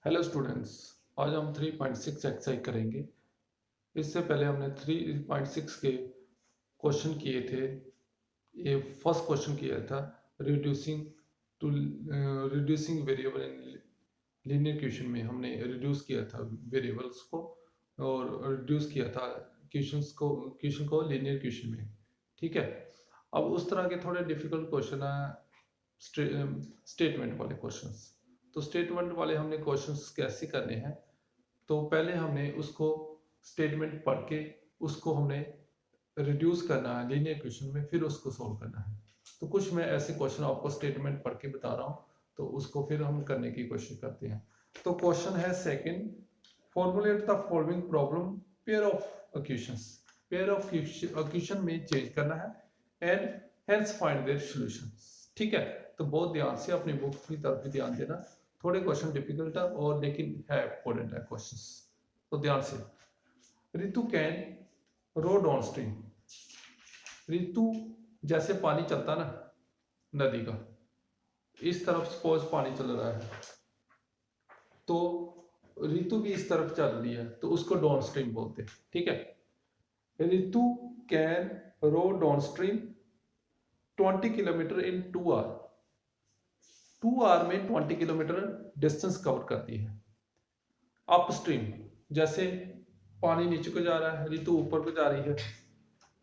Hello students. आज हम 3.6 exercise करेंगे। इससे पहले हमने 3.6 के क्वेश्चन किए थे। ये फर्स्ट क्वेश्चन किया था reducing to reducing variable in linear equation में हमने रिड्यूस किया था वेरिएबल्स को और रिड्यूस किया था क्वेश्चन को लीनियर इक्वेशन में। ठीक है। अब उस तरह के थोड़े डिफिकल्ट क्वेश्चन है स्टेटमेंट वाले क्वेश्चंस। तो स्टेटमेंट वाले हमने क्वेश्चंस कैसे करने हैं, तो पहले हमने उसको स्टेटमेंट पढ़ के उसको हमने रिड्यूस करना है लीनियर इक्वेशन में, फिर उसको सॉल्व करना है। तो कुछ मैं ऐसे क्वेश्चन आपको स्टेटमेंट पढ़ के बता रहा हूँ, तो उसको फिर हम करने की कोशिश करते हैं। तो क्वेश्चन है second, formulate the following problem pair of equations. Pair of equation में चेंज करना है and hence find their solutions. ठीक है। तो बहुत ध्यान से अपनी बुक की तरफ भी ध्यान देना। थोड़े क्वेश्चन डिफिकल्ट है और लेकिन है इंपॉर्टेंट है क्वेश्चंस, तो ध्यान से। ऋतु कैन रो डाउन स्ट्रीम। ऋतु जैसे पानी चलता ना नदी का, इस तरफ सपोज पानी चल रहा है, तो ऋतु भी इस तरफ चल रही है, तो उसको डाउन स्ट्रीम बोलते हैं। ठीक है। Ritu can row downstream 20 kilometre in 2 hour. 2 hour में 20 किलोमीटर डिस्टेंस कवर करती है। अपस्ट्रीम जैसे पानी नीचे को जा रहा है, ऋतु ऊपर को जा रही है,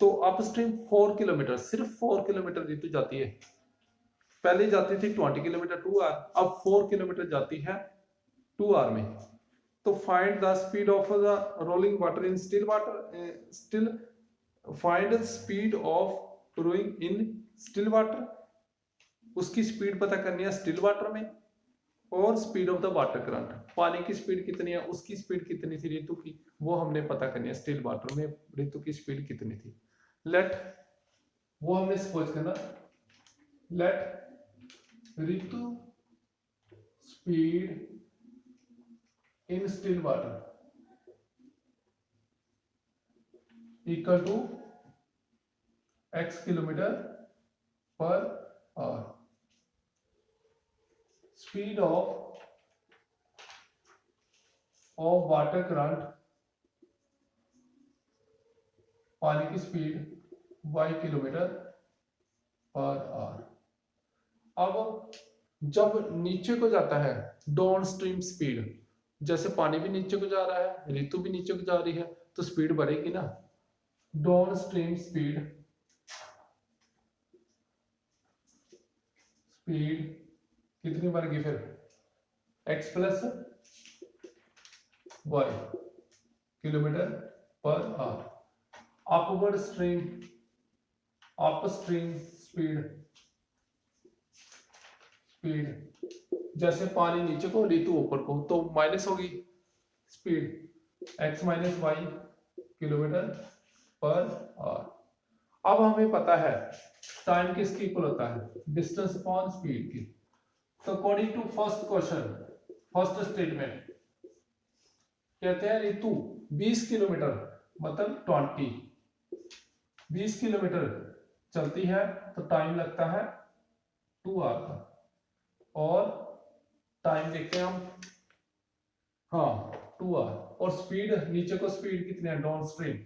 तो अपस्ट्रीम 4 किलोमीटर, सिर्फ 4 किलोमीटर ऋतु जाती है। पहले जाती थी 20 किलोमीटर 2 आवर, अब 4 किलोमीटर जाती है 2 आवर में। तो find the speed of the rolling water in still water. Still find the speed of rowing in still water. उसकी स्पीड पता करनी है स्टिल वाटर में। और speed of the water current, पानी की स्पीड कितनी है, उसकी स्पीड कितनी थी ऋतु की, वो हमने पता करनी है। स्टिल वाटर में ऋतु की स्पीड कितनी थी। लेट, वो हमने सपोज करना, let Ritu speed in still water equal to x kilometre per hour. Speed of water current, पानी की speed y kilometre per hour. अब जब नीचे को जाता है डाउन स्ट्रीम स्पीड, जैसे पानी भी नीचे को जा रहा है, ऋतु भी नीचे को जा रही है, तो स्पीड बढ़ेगी ना। डाउन स्ट्रीम स्पीड, स्पीड कितनी बढ़ेगी फिर, x plus y kilometre per hour. Upward stream, up stream speed, speed जैसे पानी नीचे को ऋतु ऊपर को, तो माइनस होगी speed, x minus y kilometre per hour. अब हमें पता है टाइम किसकी इक्वल होता है, डिस्टेंस अपॉन स्पीड की। तो according to first question, first statement कहते हैं ऋतु 20 किलोमीटर मतलब 20 किलोमीटर चलती है, तो टाइम लगता है 2 आवर का। और टाइम देखते हैं हम, हाँ 2 आवर। और स्पीड, नीचे को स्पीड कितनी है डाउन स्ट्रीम,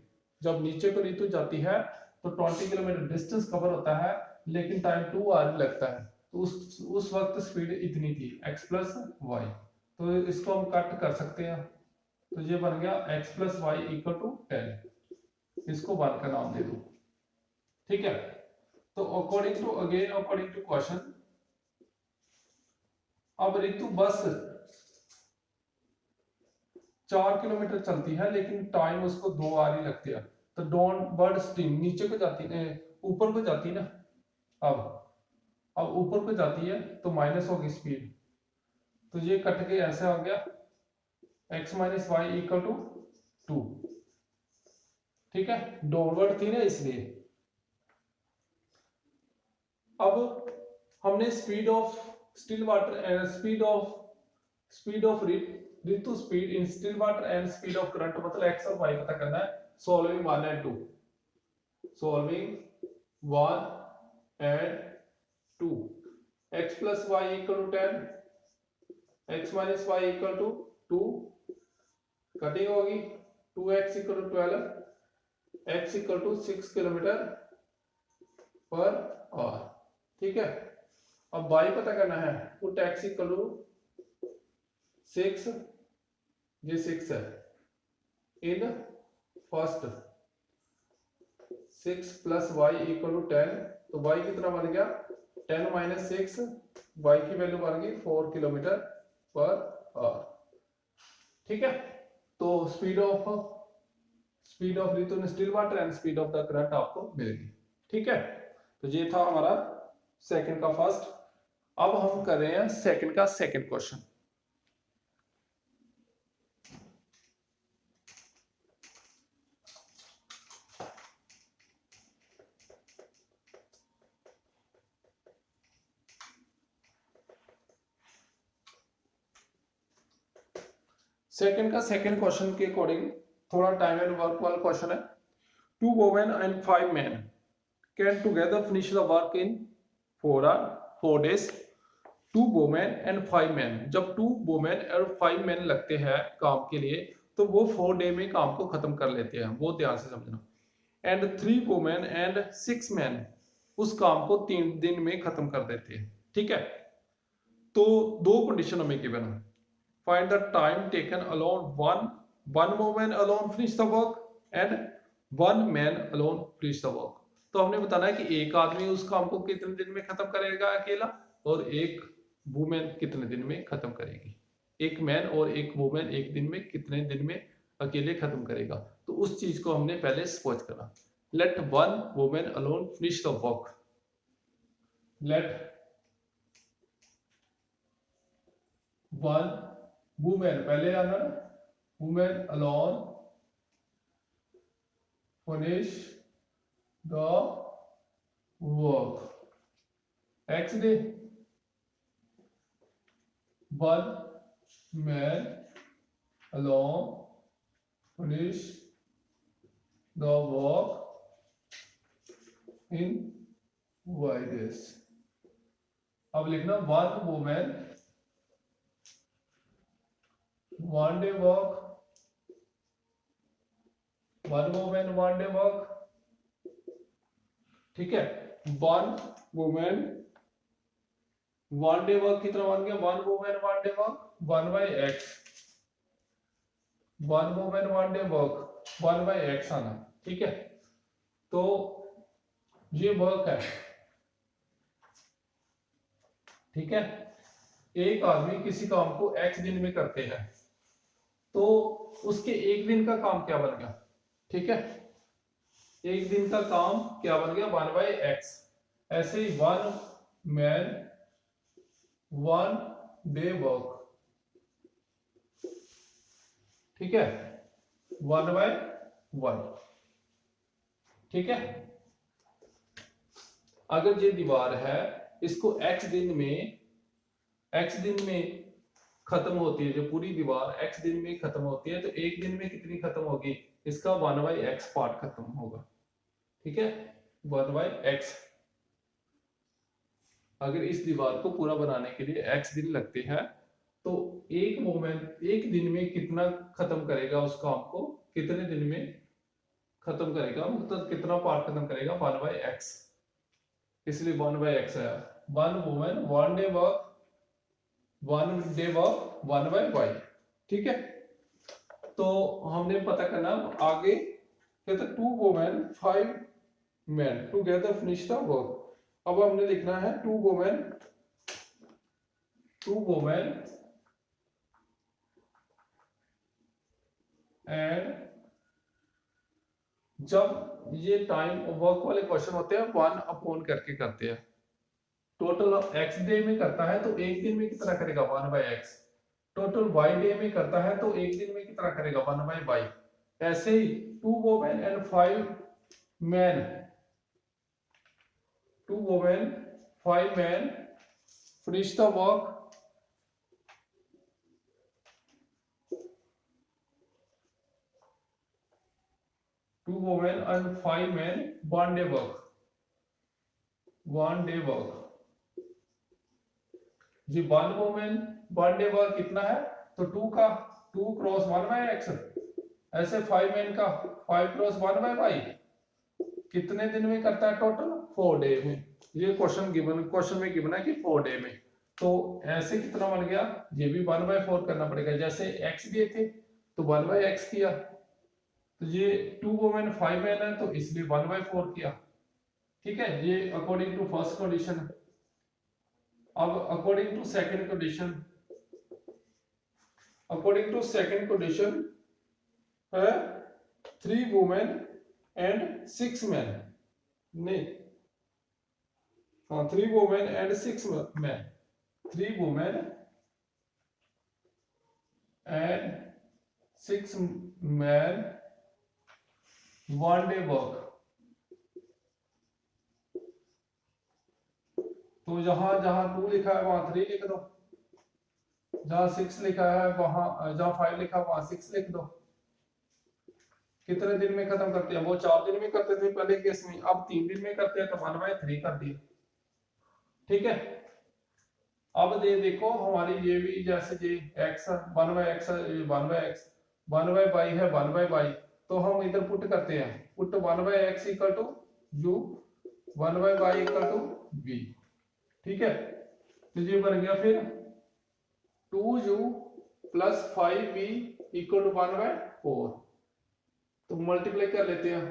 जब नीचे को ऋतु जाती है तो 20 किलोमीटर डिस्टेंस कवर होता है, लेकिन टाइम 2 आवर लगता है। तो उस वक्त स्पीड इतनी थी x प्लस वाई। तो इसको हम कट कर सकते हैं, तो ये बन गया x plus y equal to 10। इसको 1 का नाम दे दो। ठीक है। तो अकॉर्डिंग टू क्वेश्चन, अब ऋतु बस 4 किलोमीटर चलती है, लेकिन टाइम उसको 2 आवर ही लगती है। तो डाउनवर्ड स्ट्रीम नीचे को जाती है, ऊपर को जाती है ना। अब ऊपर को जाती है तो माइनस होगी स्पीड, तो ये कट के ऐसे आ गया x minus y equal to 2। ठीक है, डाउनवर्ड थी ना इसलिए। अब हमने speed of still water, speed of Ritu speed in still water and speed of current, मतलब x और y पता करना है। Solving 1 and 2, solving 1 and 2, x plus y equal to 10 x minus y equal to 2, cutting होगी 2x equal to 12, x equal to 6 kilometre per our. ठीक है, अब y पता करना है, पुट x इक्वल टू 6, ये 6 है, in first 6 plus y equal to 10, तो y कितना बन गया 10 माइनस 6, y की वैल्यू बन गई 4 किलोमीटर पर आवर। ठीक है, तो स्पीड ऑफ लिथुन still water and speed of the current आपको मिलेगी। ठीक है, तो ये था हमारा सेकंड का फर्स्ट। अब हम कर रहे हैं सेकंड का सेकंड क्वेश्चन। सेकंड का सेकंड क्वेश्चन के अकॉर्डिंग थोड़ा टाइम एंड वर्क वाला क्वेश्चन है। 2 women and 5 men can together finish the work in 4 days. 2 women and 5 men, जब 2 women और 5 men लगते हैं काम के लिए तो वो 4 डे में काम को खत्म कर लेते हैं, वो ध्यान से समझना। एंड 3 women and 6 men उस काम को 3 दिन में खत्म कर देते हैं। ठीक है, तो दो कंडीशन हमें गिवन है। Find the time taken alone, one woman alone finish the work and one man alone finish the work। तो हमने बताना है कि एक आदमी उस काम को कितने दिन में खत्म करेगा अकेला, और एक वुमेन कितने दिन में खत्म करेगी। एक मैन और एक वुमेन एक दिन में कितने दिन में अकेले खत्म करेगा, तो उस चीज को हमने पहले सपोज करना। Let one women alone finish the work, let one women, पहले आना women alone finish the work, x day one man alone finish the work in y days. अब लिखना one women one day work, one woman one day work। ठीक है, one woman one day work कितना बन गया, one woman one day work 1 by x, one woman one day work 1 by x आना। ठीक है, तो ये वर्क है। ठीक है, एक आदमी किसी काम को x दिन में करते हैं, तो उसके एक दिन का काम क्या बन गया। ठीक है, एक दिन का काम क्या बन गया 1 by x। ऐसे ही one man one day work, ठीक है 1 by 1। ठीक है, अगर ये दीवार है इसको x दिन में खत्म होती है, जो पूरी दीवार x दिन में खत्म होती है, तो एक दिन में कितनी खत्म होगी, इसका 1 by x पार्ट खत्म होगा। ठीक है, 1 by x। अगर इस दीवार को पूरा बनाने के लिए x दिन लगते हैं, तो एक मोमेंट एक दिन में कितना खत्म करेगा, उस काम को कितने दिन में खत्म करेगा, मतलब कितना पार्ट खत्म करेगा 1 by x, इसलिए 1 by x है। One women one day work 1 by y। ठीक है, तो हमने पता करना आगे कहते 2 women 5 men together finish the work। अब हमने लिखना है 2 women एंड जब ये टाइम वर्क वाले क्वेश्चन होते हैं 1 अपॉन करके करते हैं। टोटल x डे में करता है तो एक दिन में कितना करेगा 1 by x। Total y day में करता है तो एक दिन में कितना करेगा 1 by y। ऐसे ही 2 women and 5 men 2 women 5 men finish the work 2 women and 5 men 1 day work ji 1 woman one day work कितना है, तो 2 का 2 क्रॉस 1 बाय एक्स, ऐसे 5 मैन का 5 क्रॉस 1 बाय वाई कितने दिन में करता है टोटल, 4 डे में। ये क्वेश्चन में गिवन है कि 4 डे में। तो ऐसे कितना बन गया, ये भी 1/4 करना पड़ेगा, जैसे x दिए थे तो 1/x किया, तो ये 2 वुमेन 5 मैन है तो इसलिए 1/4 किया। ठीक है, ये अकॉर्डिंग टू फर्स्ट कंडीशन। अब अकॉर्डिंग टू सेकंड कंडीशन है 3 वुमेन एंड 6 मैन, नहीं हाँ 3 women and 6 man, 3 women and 6 man one day work. तो जहां जहां 2 लिखा है वहां 3 लिख दो, जहां 6 लिखा है वहां, जहां 5 लिखा है वहां 6 लिख दो। कितने दिन में खत्म करते हैं, वो 4 दिन में करते थे पहले केस में, अब 3 दिन में करते हैं तो 1/3 कर दिए। ठीक है, अब ये देखो हमारी ये भी जैसे ये x 1/x 1/x 1/y है 1/y, तो हम इधर पुट करते हैं, put 1/x equal to u 1/y equal to v। ठीक है, तो ये बन गया फिर 2u plus 5v equal to 1/4। तो मल्टीप्लाई कर लेते हैं,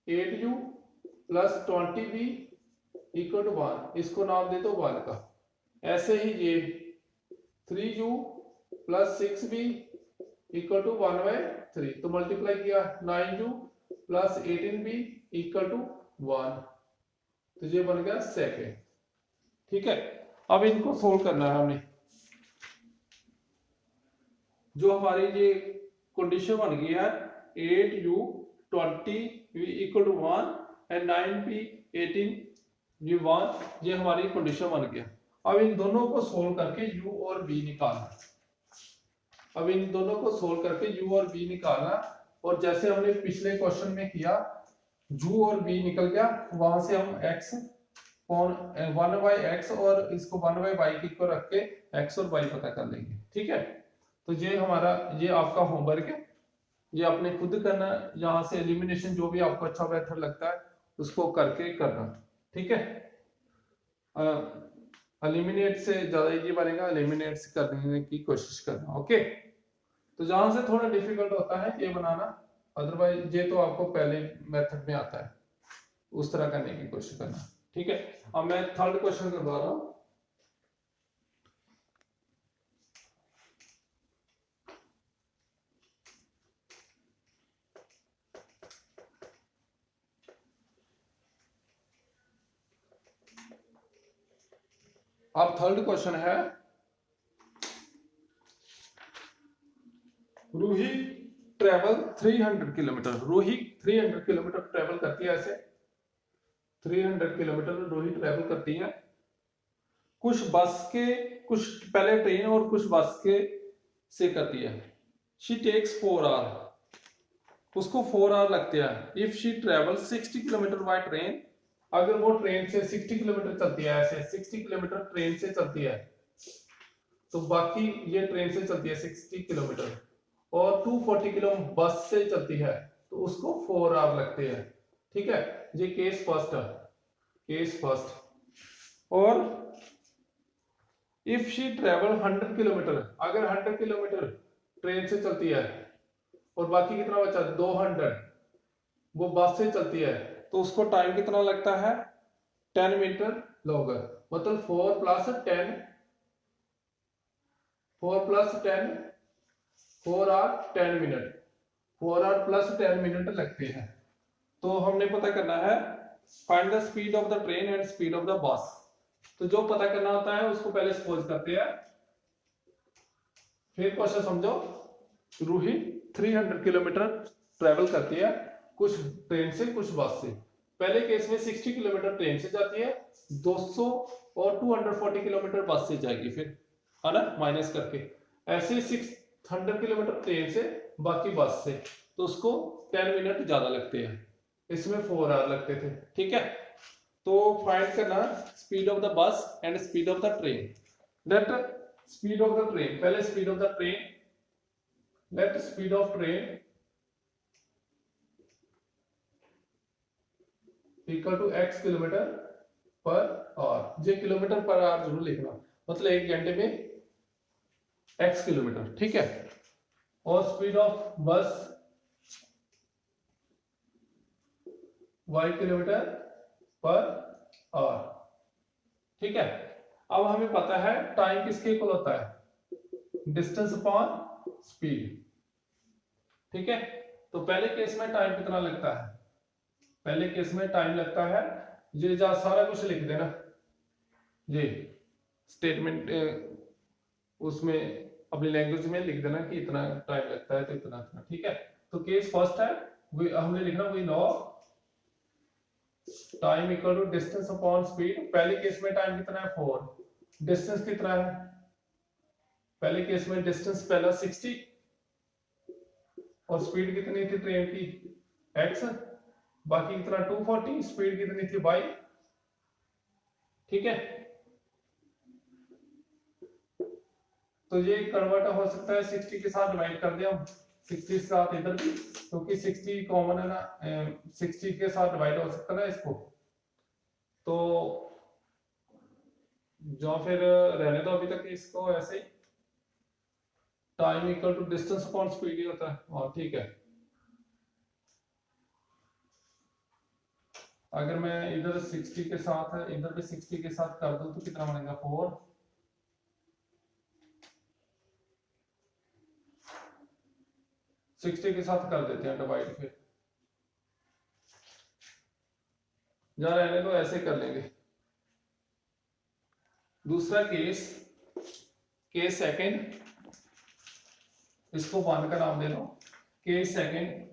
8u plus 20v equal to 1, इसको नाम दे दो 1 का। ऐसे ही ये 3u plus 6v equal to 1/3, तो मल्टीप्लाई किया 9u plus 18v equal to 1, तो ये बन गया सेकेंड। ठीक है, अब इनको सोल्व करना है हमने। जो हमारी ये कंडीशन बन गई है 8u 20v equal to 1 and 9v 18v 1, ये हमारी कंडीशन बन गया। अब इन दोनों को सोल्व करके u और v निकालना, अब इन दोनों को सोल्व करके u और v निकालना, और जैसे हमने पिछले क्वेश्चन में किया u और v निकल गया, वहां से हम x 1/x और इसको 1/y को रख के x और y पता कर लेंगे। ठीक है, तो ये हमारा, ये आपका होमवर्क है, ये आपने खुद करना, यहाँ से एलिमिनेशन जो भी आपको अच्छा मेथड लगता है उसको करके करना। ठीक है, एलिमिनेट से ज्यादा इजी बनेगा, एलिमिनेट से करने की कोशिश करना। ओके, तो जहां से थोड़ा डिफिकल्ट होता है ये बनाना, अदरवाइज ये तो आपको पहले मेथड में आता है, उस तरह करने की कोशिश करना। ठीक है, अब मैं थर्ड क्वेश्चन करवा रहा हूं। अब थर्ड क्वेश्चन है, Ruhi travel 300 kilometre, Ruhi 300 kilometre travel करती है, ऐसे 300 किलोमीटर रूही ट्रेवल करती है, कुछ बस के, कुछ पहले ट्रेन और कुछ बस के से करती है। शी टेक्स 4 आवर, उसको 4 आवर लगते हैं। If she travel 60 kilometre by train, अगर वो ट्रेन से 60 किलोमीटर चलती है, ऐसे 60 किलोमीटर ट्रेन से चलती है, तो बाकी ये ट्रेन से चलती है 60 किलोमीटर, और 240 किलो बस से चलती है, तो उसको 4 आवर लगते हैं। ठीक है, ये केस फर्स्ट है, केस फर्स्ट। और इफ शी ट्रेवल 100 किलोमीटर, अगर 100 किलोमीटर ट्रेन से चलती है और बाकी कितना बचा 200 वो बस से चलती है, तो उसको टाइम कितना लगता है 10 मिनट लोगर, मतलब 4 plus 10 4 hour 10 minute, 4 hour plus 10 minute लगते हैं। तो हमने पता करना है find the speed of the train and speed of the bus. तो जो पता करना होता है उसको पहले सपोज करते हैं, फिर क्वेश्चन समझो। रूही 300 किलोमीटर ट्रेवल करती है, कुछ ट्रेन से कुछ बस से। पहले केस में 60 किलोमीटर ट्रेन से जाती है, 200 और 240 किलोमीटर बस से जाएगी, फिर है ना माइनस करके, ऐसे 600 किलोमीटर ट्रेन से बाकी बस से, तो उसको 10 मिनट ज्यादा लगते हैं, इसमें 4 आवर लगते थे। ठीक है, तो फाइंड करना speed of the bus and speed of the train. That speed of the train, पहले speed of the train, let speed of train equal to x kilometre per hour. ये किलोमीटर पर आवर जरूर लिखना, मतलब 1 घंटे में x kilometre, ठीक है। और स्पीड ऑफ बस y किलोमीटर पर आवर, ठीक है। अब हमें पता है टाइम किसके इक्वल होता है, डिस्टेंस अपॉन स्पीड, ठीक है। तो पहले केस में टाइम कितना लगता है, पहले केस में टाइम लगता है, ये जा सारा कुछ लिख देना, ये स्टेटमेंट उसमें अपनी लैंग्वेज में लिख देना कि इतना टाइम लगता है, तो इतना इतना, ठीक है। तो केस फर्स्ट है, हमने लिखना we know time equal to distance upon speed. पहले केस में टाइम कितना है 4, डिस्टेंस कितना है, पहले केस में डिस्टेंस पहला 60 और स्पीड कितनी थी ट्रेन की x, बाकी कितना 240, स्पीड कितनी थी y, ठीक है। तो ये कन्वर्ट हो सकता है 60 के साथ डिवाइड कर दिया हम, 60 के साथ इधर भी, क्योंकि 60 कॉमन है ना, 60 के साथ डिवाइड हो सकता है ना इसको, तो जो फिर रहने दो अभी तक इसको ऐसे ही, time equal to distance upon speed ही होता है, और ठीक है। अगर मैं इधर 60 के साथ इधर भी 60 के साथ कर दूं तो कितना बनेगा 4, 60 के साथ कर देते हैं डिवाइड, फिर जा रहने दो ऐसे कर लेंगे। दूसरा केस, केस सेकंड, इसको 1 का नाम दे दो, case second,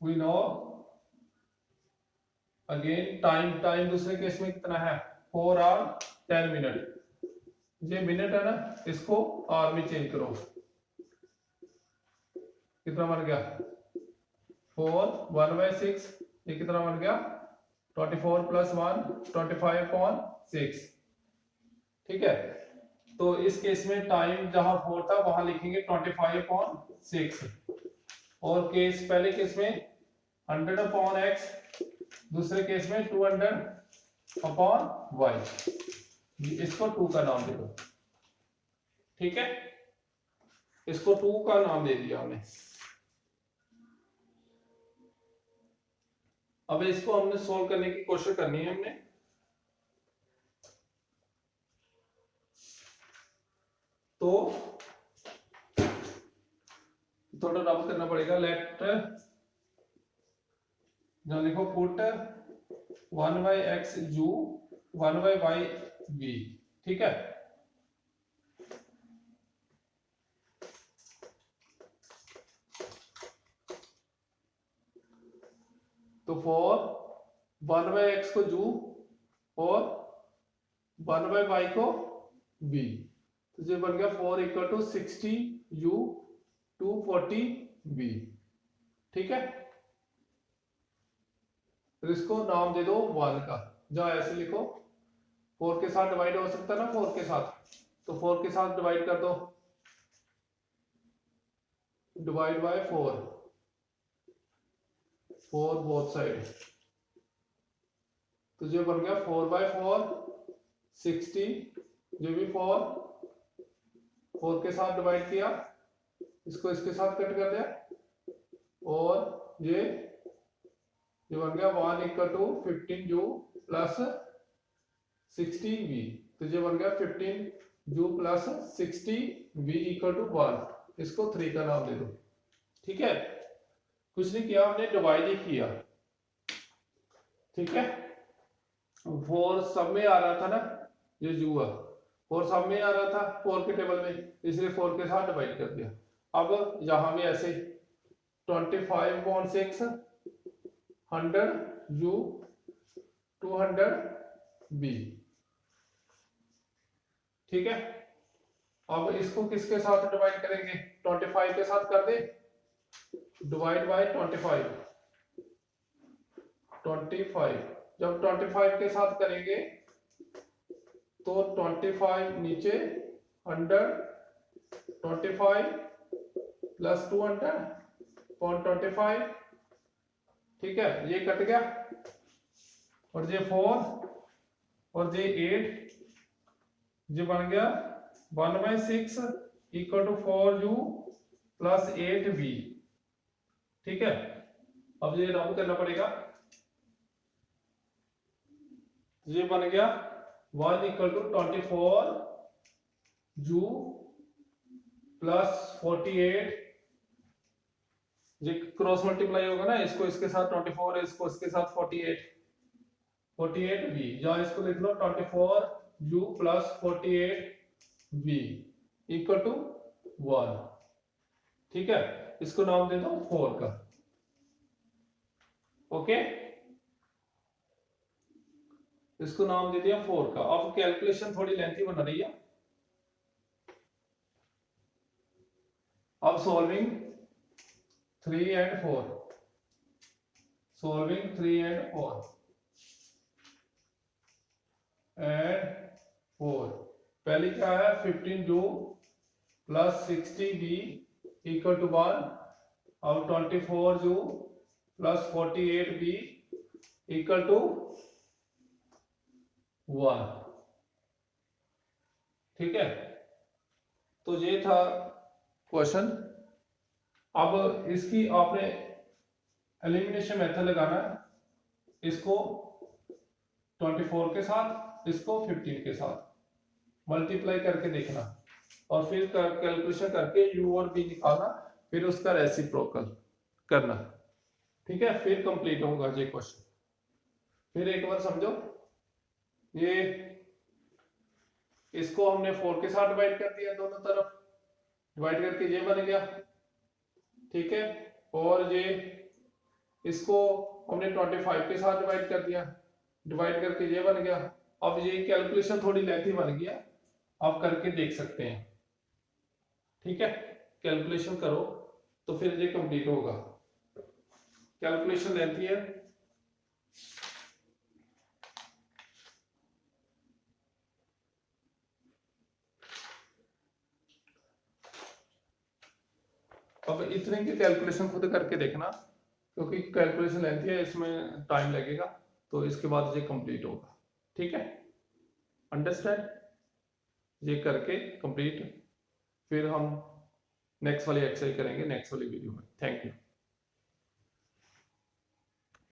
we know again time दूसरे केस में कितना है 4 आवर 10 मिनट, ये मिनट है ना, इसको आवर में चेंज करो, कितना बन गया 4 1/6, ये कितना बन गया 24 + 1 25/6, ठीक है। तो इस केस में टाइम जहां 4 था वहां लिखेंगे 25/6, और केस पहले केस में 100/x, दूसरे केस में 200/y, इसको 2 का नाम दे दो, ठीक है। इसको 2 का नाम दे दिया हमने। अब इसको हमने सोल्व करने की कोशिश करनी है हमने, तो थोड़ा रब करना पड़ेगा, लेट जो लिखो put 1/x u 1/y v, ठीक है। तो 4 1/x को u और 1/y को v, तो ये बन गया 4 = 60 u 240 v, ठीक है। तो इसको नाम दे दो 1 का, जो ऐसे लिखो, 4 के साथ डिवाइड हो सकता है ना 4 के साथ, तो 4 के साथ डिवाइड कर दो, डिवाइड बाय 4 बोथ साइड, तो जो बन गया 4/4 60, जो भी 4 के साथ डिवाइड किया, इसको इसके साथ कट कर दिया, और ये बन गया 1 = 15 u + 60 v, तो ये बन गया 15 u + 60 v = 1, इसको 3 का नाम दे दो, ठीक है। कुछ नहीं किया हमने, डिवाइड ही किया, ठीक है। 4 सब में आ रहा था ना, ये u है, 4 सब में आ रहा था 4 के टेबल में, इसलिए 4 के साथ डिवाइड कर दिया। अब यहां में ऐसे 25/6 100 u 200 v, ठीक है। अब इसको किसके साथ डिवाइड करेंगे, 25 के साथ कर दे, डिवाइड बाय 25, जब 25 के साथ करेंगे तो 25 नीचे 100, 25 प्लस 200 पॉइंट 25, ठीक है, ये कट गया, और ये 4 और ये 8, ये बन गया 1/6 equal to 4u plus 8v, ठीक है। अब ये रब करना पड़ेगा, ये बन गया 1 इक्वल टू 24u प्लस 48, ये क्रॉस मल्टीप्लाई होगा ना, इसको इसके साथ 24 है, इसको इसके साथ 48v, या इसको लिख लो 24u plus 48v equal to 1, ठीक है। इसको नाम दे दो 4 का, ओके, इसको नाम दे दिया 4 का। अब कैलकुलेशन थोड़ी लेंथी बन रही है। अब सॉल्विंग 3 and 4, सॉल्विंग 3 and 4 पहली क्या है 15u plus 60v equal to 1, अब 24u plus 48v equal to 1, ठीक है। तो ये था क्वेश्चन। अब इसकी आपने एलिमिनेशन मेथड लगाना है, इसको 24 के साथ, इसको 15 के साथ मल्टीप्लाई करके देखना, और फिर कैलकुलेशन करके u और v निकालना, फिर उसका रेसिप्रोकल करना, ठीक है। फिर कंप्लीट होगा ये क्वेश्चन। फिर एक बार समझो, ये इसको हमने 4 के साथ डिवाइड कर दिया, दोनों तरफ डिवाइड करके ये बन गया, ठीक है। और ये इसको हमने 25 के साथ डिवाइड कर दिया, डिवाइड करके ये बन गया। अब ये कैलकुलेशन थोड़ी लेंथी बन गया, आप करके देख सकते हैं, ठीक है। कैलकुलेशन करो तो फिर ये कंप्लीट होगा। कैलकुलेशन लेंथी है, अब इतने की कैलकुलेशन खुद करके देखना, क्योंकि कैलकुलेशन लेंथी है, इसमें टाइम लगेगा, तो इसके बाद ये कंप्लीट होगा, ठीक है। अंडरस्टैंड? ये करके कंप्लीट, फिर हम नेक्स्ट वाली एक्सरसाइज करेंगे नेक्स्ट वाली वीडियो में। Thank you.